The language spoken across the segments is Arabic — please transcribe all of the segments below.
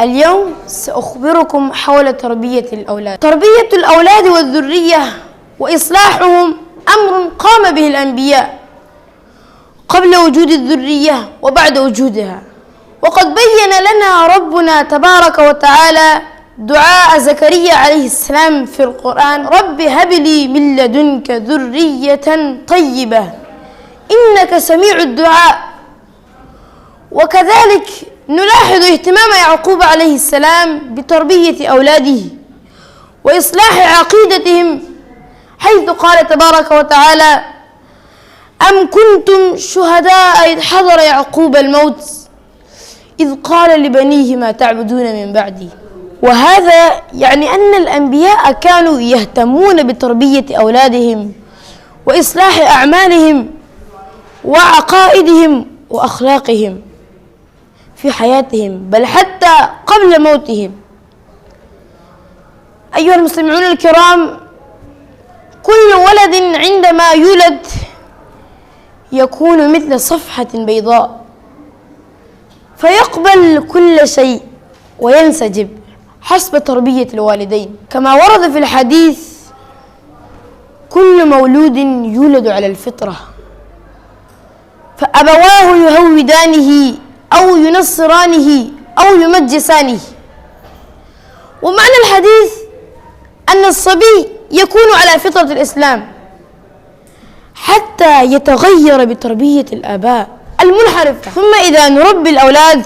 اليوم سأخبركم حول تربية الأولاد. تربية الأولاد والذرية وإصلاحهم أمر قام به الأنبياء قبل وجود الذرية وبعد وجودها، وقد بين لنا ربنا تبارك وتعالى دعاء زكريا عليه السلام في القرآن: رب هب لي من لدنك ذرية طيبة إنك سميع الدعاء. وكذلك نلاحظ اهتمام يعقوب عليه السلام بتربية أولاده وإصلاح عقيدتهم، حيث قال تبارك وتعالى: أم كنتم شهداء إذ حضر يعقوب الموت إذ قال لبنيه ما تعبدون من بعدي. وهذا يعني أن الأنبياء كانوا يهتمون بتربية أولادهم وإصلاح أعمالهم وعقائدهم وأخلاقهم في حياتهم، بل حتى قبل موتهم. أيها المستمعون الكرام، كل ولد عندما يولد يكون مثل صفحة بيضاء، فيقبل كل شيء وينسجم حسب تربية الوالدين، كما ورد في الحديث: كل مولود يولد على الفطرة فأبواه يهودانه أو ينصرانه أو يمجسانه. ومعنى الحديث أن الصبي يكون على فطرة الإسلام حتى يتغير بتربية الآباء المنحرفة. ثم إذا نربي الأولاد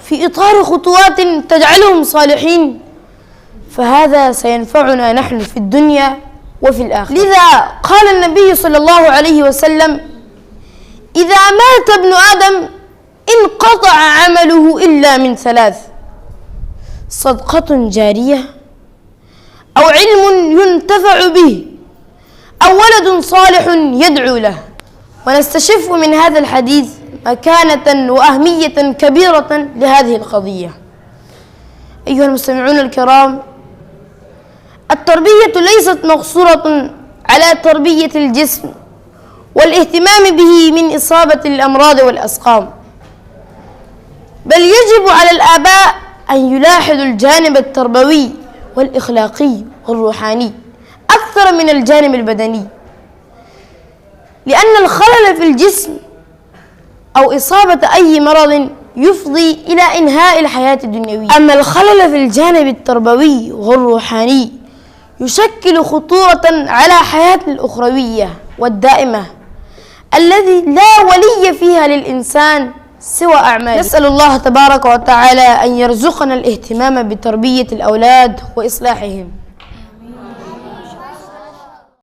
في إطار خطوات تجعلهم صالحين فهذا سينفعنا نحن في الدنيا وفي الآخرة. لذا قال النبي صلى الله عليه وسلم: إذا مات ابن آدم انقطع عمله إلا من ثلاث: صدقة جارية، أو علم ينتفع به، أو ولد صالح يدعو له. ونستشف من هذا الحديث مكانة وأهمية كبيرة لهذه القضية. أيها المستمعون الكرام، التربية ليست مقصورة على تربية الجسم والاهتمام به من إصابة الأمراض والأسقام، بل يجب على الآباء أن يلاحظوا الجانب التربوي والإخلاقي والروحاني أكثر من الجانب البدني، لأن الخلل في الجسم أو إصابة أي مرض يفضي إلى إنهاء الحياة الدنيوية. أما الخلل في الجانب التربوي والروحاني يشكل خطورة على حياتنا الأخروية والدائمة الذي لا ولي فيها للإنسان سوى أعماله. نسأل الله تبارك وتعالى أن يرزقنا الاهتمام بتربية الأولاد وإصلاحهم.